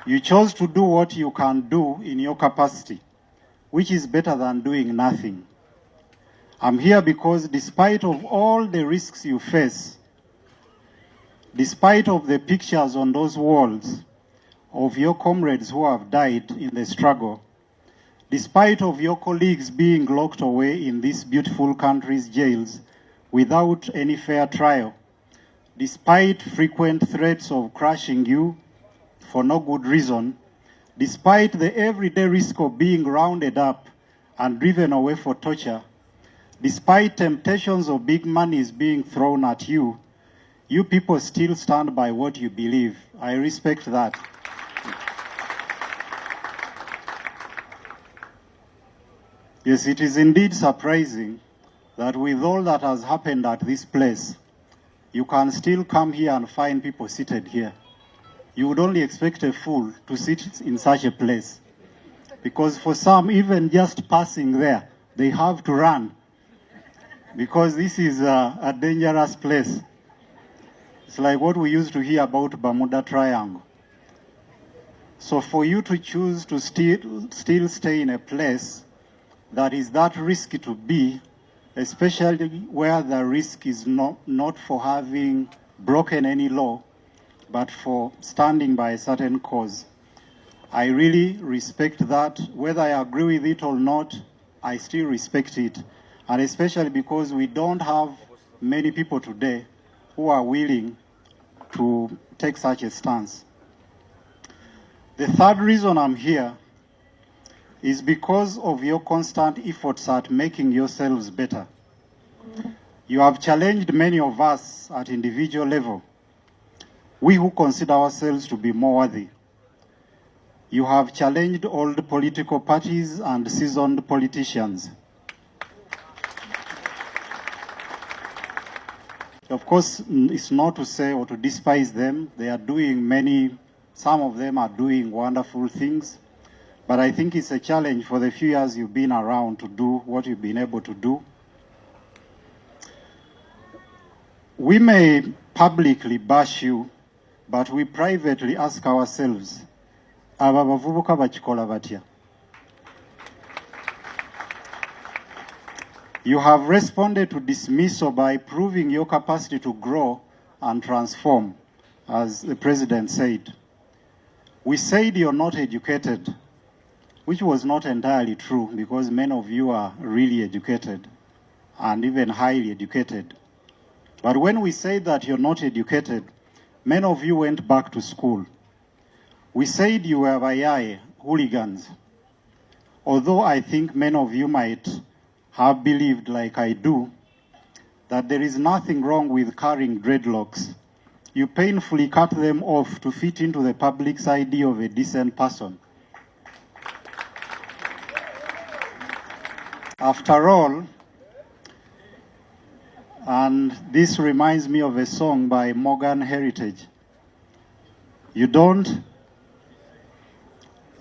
You chose to do what you can do in your capacity, which is better than doing nothing. I'm here because despite of all the risks you face, despite of the pictures on those walls of your comrades who have died in the struggle, despite of your colleagues being locked away in this beautiful country's jails without any fair trial, despite frequent threats of crushing you for no good reason, despite the everyday risk of being rounded up and driven away for torture, despite temptations of big monies being thrown at you, you people still stand by what you believe. I respect that. Yes, it is indeed surprising that with all that has happened at this place, you can still come here and find people seated here. You would only expect a fool to sit in such a place. Because for some, even just passing there, they have to run. Because this is a dangerous place. It's like what we used to hear about Bermuda Triangle. So for you to choose to still stay in a place that is that risky to be, especially where the risk is not for having broken any law, but for standing by a certain cause. I really respect that. Whether I agree with it or not, I still respect it. And especially because we don't have many people today who are willing to take such a stance. The third reason I'm here is because of your constant efforts at making yourselves better. You have challenged many of us at individual level, we who consider ourselves to be more worthy. You have challenged old political parties and seasoned politicians. Of course, it's not to say or to despise them. They are doing some of them are doing wonderful things. But I think it's a challenge for the few years you've been around to do what you've been able to do. We may publicly bash you, but we privately ask ourselves, aba bavubuka bakikola batya? You have responded to dismissal by proving your capacity to grow and transform, as the president said. We said you're not educated, which was not entirely true because many of you are really educated and even highly educated. But when we say that you're not educated, many of you went back to school. We said you were bayaye, hooligans. Although I think many of you might have believed, like I do, that there is nothing wrong with carrying dreadlocks. You painfully cut them off to fit into the public's idea of a decent person. After all, and this reminds me of a song by Morgan Heritage. You don't?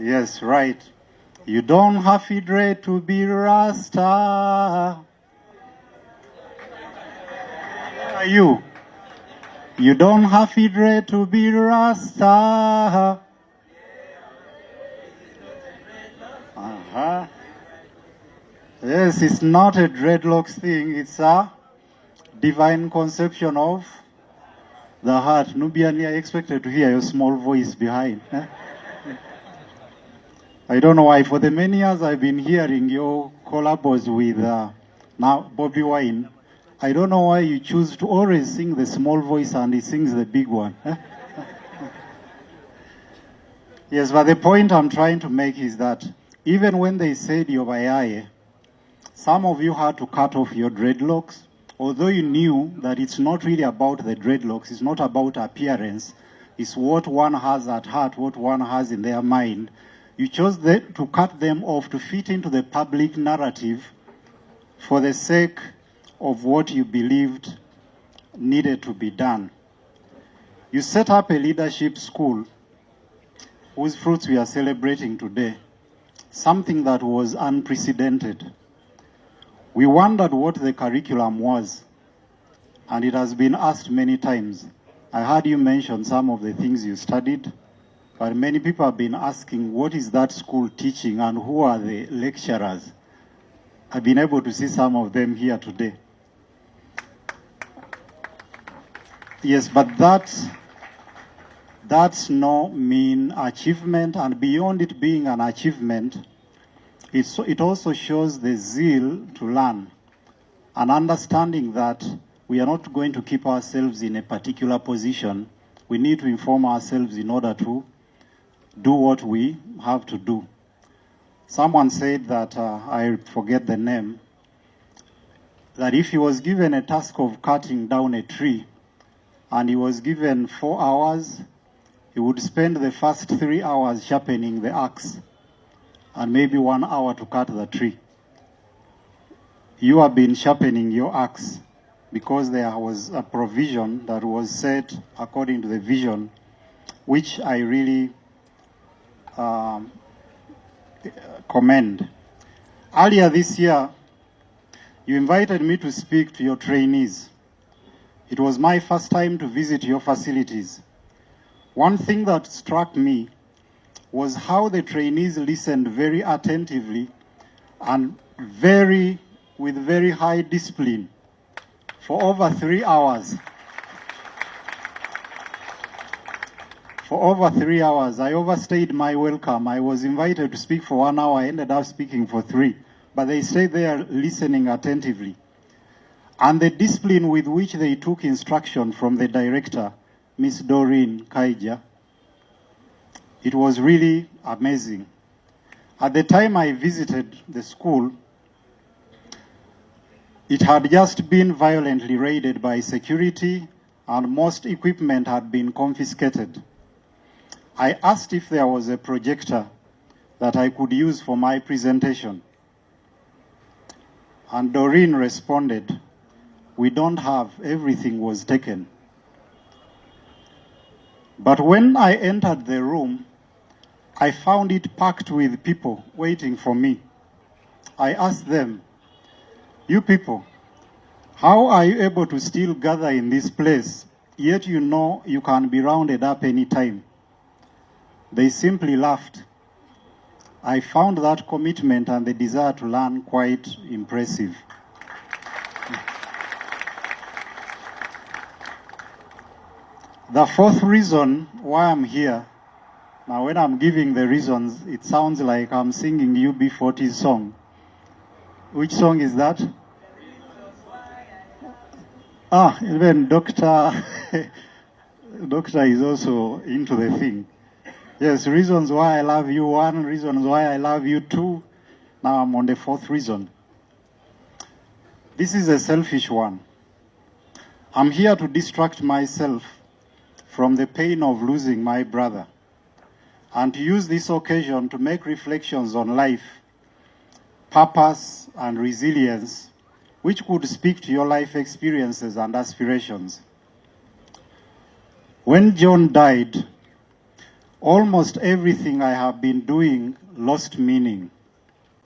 Yes, right. You don't have to dread to be Rasta. You don't have to dread to be Rasta. Yes, it's not a dreadlocks thing, it's a divine conception of the heart. Nubian, I expected to hear your small voice behind. I don't know why, for the many years I've been hearing your collabos with now Bobby Wine, I don't know why you choose to always sing the small voice and he sings the big one. Yes, but the point I'm trying to make is that even when they said you're bayaye, some of you had to cut off your dreadlocks, although you knew that it's not really about the dreadlocks, it's not about appearance, it's what one has at heart, what one has in their mind. You chose to cut them off to fit into the public narrative for the sake of what you believed needed to be done. You set up a leadership school whose fruits we are celebrating today, something that was unprecedented. We wondered what the curriculum was, and it has been asked many times. I heard you mention some of the things you studied. But many people have been asking, what is that school teaching and who are the lecturers? I've been able to see some of them here today. Yes, but that's no mean achievement, and beyond it being an achievement, it also shows the zeal to learn, and understanding that we are not going to keep ourselves in a particular position. We need to inform ourselves in order to do what we have to do. Someone said that, I forget the name, that if he was given a task of cutting down a tree and he was given 4 hours, he would spend the first 3 hours sharpening the axe and maybe 1 hour to cut the tree. You have been sharpening your axe because there was a provision that was set according to the vision, which I really commend. Earlier this year, you invited me to speak to your trainees. It was my first time to visit your facilities. One thing that struck me was how the trainees listened very attentively and with very high discipline for over 3 hours. For over 3 hours, I overstayed my welcome. I was invited to speak for 1 hour. I ended up speaking for 3. But they stayed there listening attentively. And the discipline with which they took instruction from the director, Miss Doreen Kaija, it was really amazing. At the time I visited the school, it had just been violently raided by security and most equipment had been confiscated. I asked if there was a projector that I could use for my presentation. And Doreen responded, "We don't have, everything was taken." But when I entered the room, I found it packed with people waiting for me. I asked them, "You people, how are you able to still gather in this place, yet you know you can be rounded up any time?" They simply laughed. I found that commitment and the desire to learn quite impressive. The fourth reason why I'm here, now when I'm giving the reasons, it sounds like I'm singing UB40's song. Which song is that? Even Doctor is also into the thing. Yes, reasons why I love you 1, reasons why I love you 2. Now I'm on the 4th reason. This is a selfish one. I'm here to distract myself from the pain of losing my brother and to use this occasion to make reflections on life, purpose, and resilience, which could speak to your life experiences and aspirations. When John died, almost everything I have been doing lost meaning.